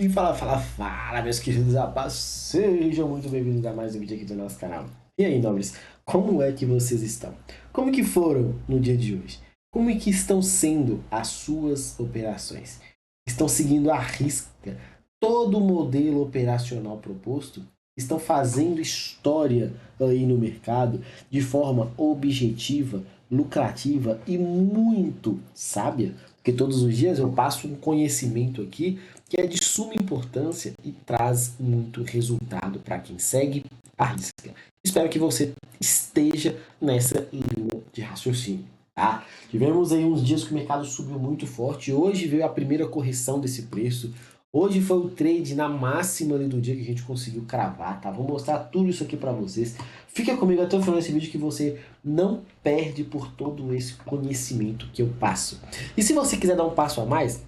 Fala, meus queridos rapazes, sejam muito bem-vindos a mais um vídeo aqui do nosso canal. E aí, nobres, como é que vocês estão? Como que foram no dia de hoje? Como é que estão sendo as suas operações? Estão seguindo à risca todo o modelo operacional proposto? Estão fazendo história aí no mercado de forma objetiva, lucrativa e muito sábia? Porque todos os dias eu passo um conhecimento aqui que é de suma importância e traz muito resultado para quem segue a risca. Espero que você esteja nessa linha de raciocínio. Tá? Tivemos aí uns dias que o mercado subiu muito forte. Hoje veio a primeira correção desse preço. Hoje foi o trade na máxima ali do dia que a gente conseguiu cravar, tá? Vou mostrar tudo isso aqui para vocês. Fica comigo até o final desse vídeo que você não perde por todo esse conhecimento que eu passo. E se você quiser dar um passo a mais,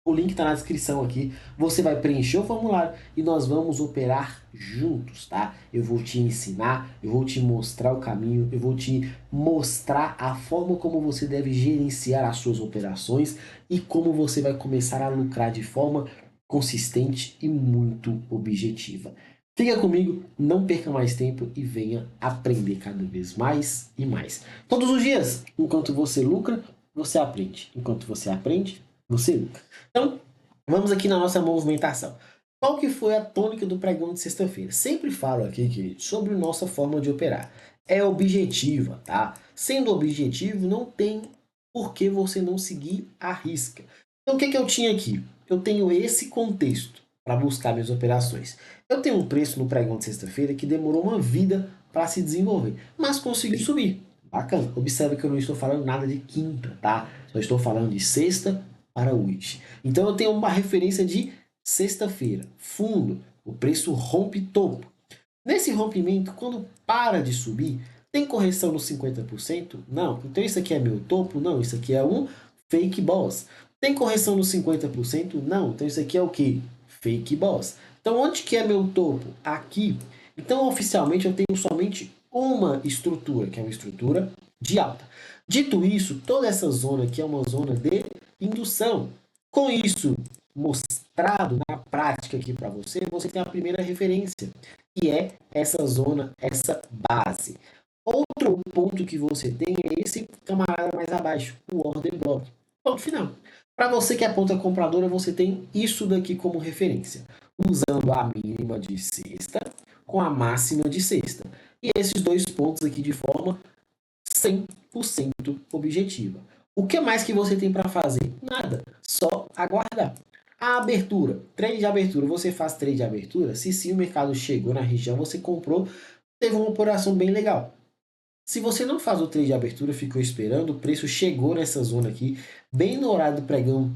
o link está na descrição aqui. Você vai preencher o formulário e nós vamos operar juntos, tá? Eu vou te ensinar, eu vou te mostrar o caminho, eu vou te mostrar a forma como você deve gerenciar as suas operações e como você vai começar a lucrar de forma consistente e muito objetiva. Fica comigo, não perca mais tempo e venha aprender cada vez mais e mais. Todos os dias, enquanto você lucra, você aprende. Enquanto você aprende, você lucra. Então, vamos aqui na nossa movimentação. Qual que foi a tônica do pregão de sexta-feira? Sempre falo aqui, querido, sobre nossa forma de operar. É objetiva, tá? Sendo objetivo, não tem por que você não seguir a risca. Então, o que que eu tinha aqui? Eu tenho esse contexto para buscar minhas operações. Eu tenho um preço no pregão de sexta-feira que demorou uma vida para se desenvolver, mas conseguiu subir. Bacana. Observe que eu não estou falando nada de quinta, tá? Só estou falando de sexta para hoje. Então eu tenho uma referência de sexta-feira. Fundo, o preço rompe topo. Nesse rompimento, quando para de subir, tem correção no 50%? Não. Então isso aqui é meu topo? Não. Isso aqui é um fake boss. Tem correção no 50%? Não. Então isso aqui é o que? Fake boss. Então onde que é meu topo? Aqui. Então oficialmente eu tenho somente uma estrutura, que é uma estrutura de alta. Dito isso, toda essa zona aqui é uma zona de indução. Com isso mostrado na prática aqui para você, você tem a primeira referência, que é essa zona, essa base. Outro ponto que você tem é esse camarada mais abaixo, o order block. Ponto final. Para você que é ponta compradora, você tem isso daqui como referência, usando a mínima de sexta com a máxima de sexta. E esses dois pontos aqui de forma 100% objetiva. O que mais que você tem para fazer? Nada, só aguardar. A abertura, trade de abertura, você faz trade de abertura? Se sim, o mercado chegou na região, você comprou, teve uma operação bem legal. Se você não faz o trade de abertura, ficou esperando, o preço chegou nessa zona aqui, bem no horário do pregão,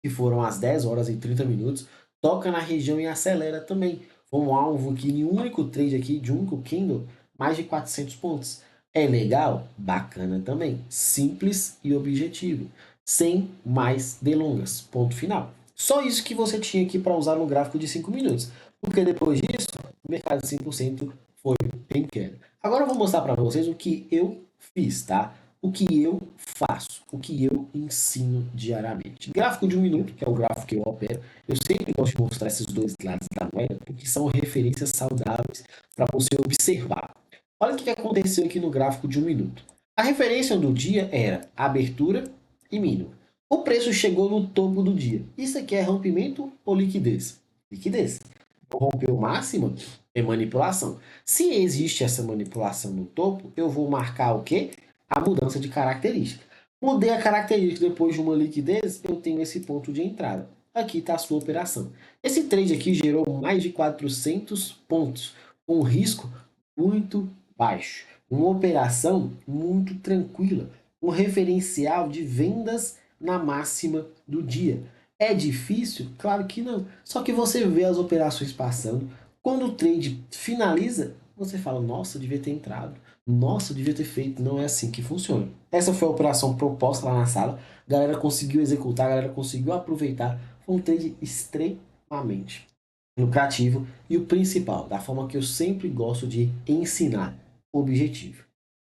que foram as 10 horas e 30 minutos, toca na região e acelera também. Foi um alvo que em um único trade aqui, de um único candle, mais de 400 pontos. É legal? Bacana também. Simples e objetivo. Sem mais delongas. Ponto final. Só isso que você tinha aqui para usar no gráfico de 5 minutos. Porque depois disso, o mercado de 100% foi em queda. Agora eu vou mostrar para vocês o que eu fiz, tá? O que eu faço, o que eu ensino diariamente. Gráfico de um minuto, que é o gráfico que eu opero, eu sempre gosto de mostrar esses dois lados da moeda, porque são referências saudáveis para você observar. Olha o que aconteceu aqui no gráfico de um minuto. A referência do dia era abertura e mínimo. O preço chegou no topo do dia. Isso aqui é rompimento ou liquidez? Liquidez. Rompeu máxima é manipulação. Se existe essa manipulação no topo, eu vou marcar o quê? A mudança de característica. Mudei a característica depois de uma liquidez, eu tenho esse ponto de entrada. Aqui está a sua operação. Esse trade aqui gerou mais de 400 pontos, com um risco muito baixo. Uma operação muito tranquila, um referencial de vendas na máxima do dia. É difícil? Claro que não. Só que você vê as operações passando. Quando o trade finaliza, você fala, nossa, eu devia ter entrado. Nossa, eu devia ter feito. Não é assim que funciona. Essa foi a operação proposta lá na sala. A galera conseguiu executar, a galera conseguiu aproveitar. Foi um trade extremamente lucrativo. E o principal, da forma que eu sempre gosto de ensinar, objetivo.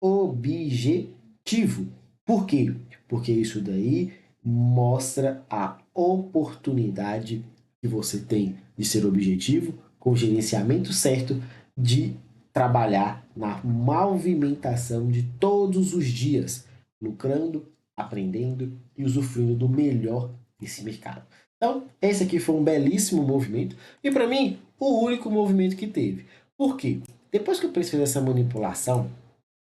Objetivo. Por quê? Porque isso daí mostra a oportunidade que você tem de ser objetivo, com o gerenciamento certo de trabalhar na movimentação de todos os dias, lucrando, aprendendo e usufruindo do melhor desse mercado. Então, esse aqui foi um belíssimo movimento e, para mim, o único movimento que teve. Por quê? Depois que o preço fez essa manipulação,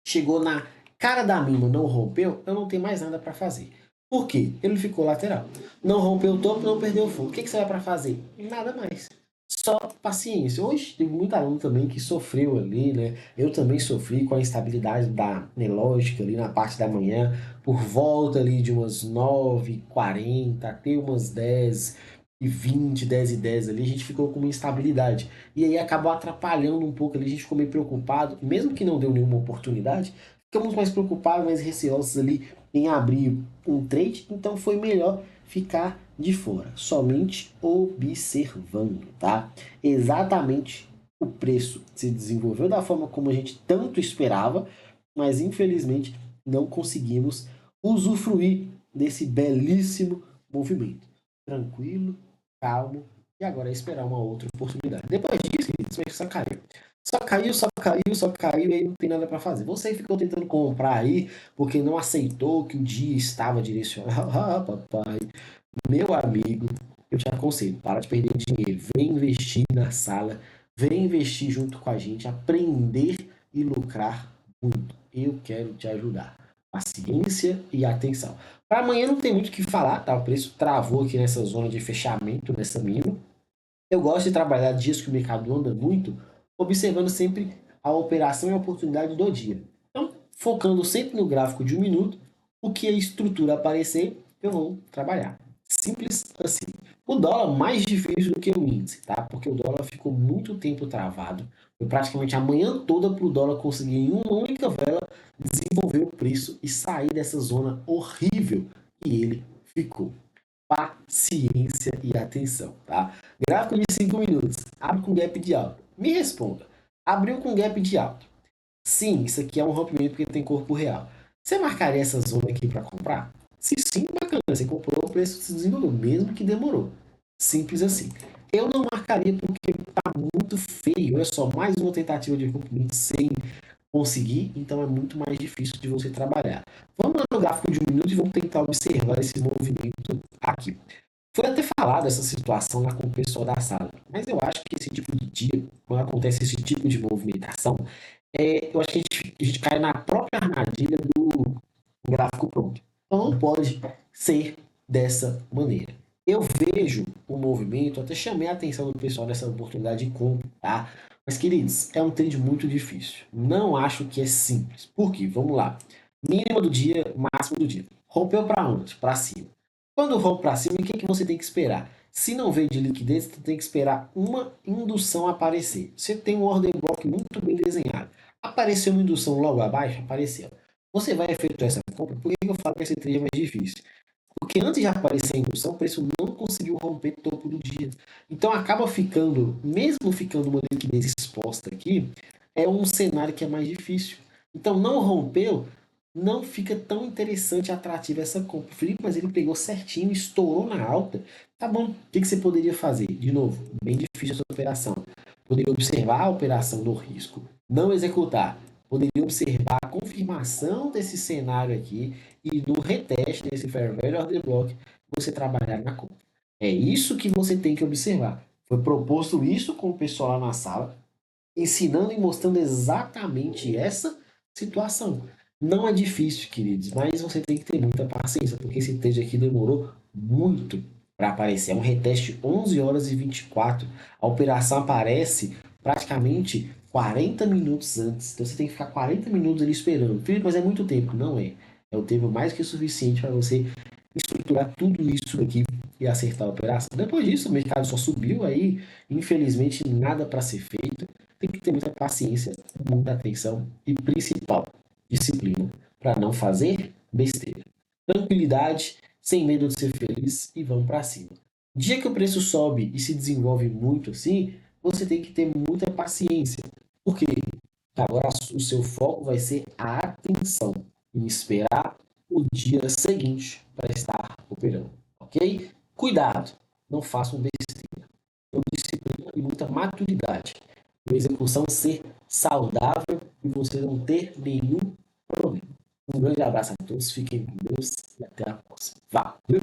chegou na cara da mínima, não rompeu, eu não tenho mais nada para fazer. Por quê? Ele ficou lateral. Não rompeu o topo, não perdeu o fundo. O que você vai para fazer? Nada mais. Só paciência. Hoje tem muito aluno também que sofreu ali, né? Eu também sofri com a instabilidade da lógica ali na parte da manhã, por volta ali de umas 9h40 até umas 10h20, 10h10 ali, a gente ficou com uma instabilidade. E aí acabou atrapalhando um pouco ali, a gente ficou meio preocupado, mesmo que não deu nenhuma oportunidade, ficamos mais preocupados, mais receosos ali em abrir um trade, então foi melhor ficar de fora, somente observando, tá? Exatamente o preço se desenvolveu da forma como a gente tanto esperava, mas infelizmente não conseguimos usufruir desse belíssimo movimento. Tranquilo, calmo, e agora é esperar uma outra oportunidade. Depois disso, simplesmente só caiu. Só caiu, só caiu, só caiu e aí não tem nada para fazer. Você ficou tentando comprar aí porque não aceitou que o dia estava direcionado. Ah, papai, meu amigo, eu te aconselho, para de perder dinheiro. Vem investir na sala, vem investir junto com a gente, aprender e lucrar muito. Eu quero te ajudar. Paciência e atenção. Para amanhã não tem muito o que falar, tá? O preço travou aqui nessa zona de fechamento, nessa mínima. Eu gosto de trabalhar dias que o mercado anda muito, observando sempre a operação e a oportunidade do dia. Então, focando sempre no gráfico de 1 minuto, o que a estrutura aparecer, eu vou trabalhar. Simples assim. O dólar mais difícil do que o índice, tá? Porque o dólar ficou muito tempo travado. Foi praticamente a manhã toda para o dólar conseguir em uma única vela desenvolver o preço e sair dessa zona horrível que ele ficou. Paciência e atenção, tá? Gráfico de 5 minutos. Abre com gap de alta. Me responda. Abriu com gap de alta. Sim, isso aqui é um rompimento porque tem corpo real. Você marcaria essa zona aqui para comprar? Se sim, bacana. Você comprou, o preço se desenvolveu, mesmo que demorou. Simples assim. Eu não marcaria porque tá muito feio. Olha só, mais uma tentativa de rompimento sem conseguir, então é muito mais difícil de você trabalhar. Vamos lá no gráfico de 1 minuto e vamos tentar observar esse movimento aqui. Foi até falado essa situação lá com o pessoal da sala, mas eu acho que esse tipo de dia, quando acontece esse tipo de movimentação, eu acho que a gente cai na própria armadilha do gráfico pronto. Então não pode ser dessa maneira. Eu vejo o movimento, até chamei a atenção do pessoal nessa oportunidade de compra, tá? Mas, queridos, é um trade muito difícil. Não acho que é simples. Por quê? Vamos lá. Mínima do dia, máximo do dia. Rompeu para onde? Para cima. Quando rompe para cima, o que você tem que esperar? Se não veio de liquidez, você tem que esperar uma indução aparecer. Você tem um order block muito bem desenhado. Apareceu uma indução logo abaixo? Apareceu. Você vai efetuar essa compra? Por que eu falo que esse trade é mais difícil? Porque antes de aparecer a indução, o preço não conseguiu romper o topo do dia. Então acaba ficando, mesmo ficando uma liquidez exposta aqui, é um cenário que é mais difícil. Então não rompeu, não fica tão interessante e atrativa essa compra. Felipe, mas ele pegou certinho, estourou na alta. Tá bom, o que você poderia fazer? De novo, bem difícil essa operação. Poderia observar a operação do risco, não executar. Poderia observar a confirmação desse cenário aqui e do reteste desse Fair Value Order Block você trabalhar na compra. É isso que você tem que observar. Foi proposto isso com o pessoal lá na sala, ensinando e mostrando exatamente essa situação. Não é difícil, queridos, mas você tem que ter muita paciência, porque esse trade aqui demorou muito para aparecer. É um reteste 11 horas e 24. A operação aparece praticamente 40 minutos antes. Então você tem que ficar 40 minutos ali esperando. Felipe, mas é muito tempo. Não é. É o tempo mais que suficiente para você estruturar tudo isso aqui e acertar a operação. Depois disso, o mercado só subiu aí, infelizmente, nada para ser feito. Tem que ter muita paciência, muita atenção e, principal, disciplina para não fazer besteira. Tranquilidade, sem medo de ser feliz e vamos para cima. Dia que o preço sobe e se desenvolve muito assim, você tem que ter muita paciência, porque agora o seu foco vai ser a atenção em esperar o dia seguinte para estar operando, ok? Cuidado, não façam besteira. e muita maturidade. A execução ser saudável e você não ter nenhum problema. Um grande abraço a todos, fiquem com Deus e até a próxima. Valeu!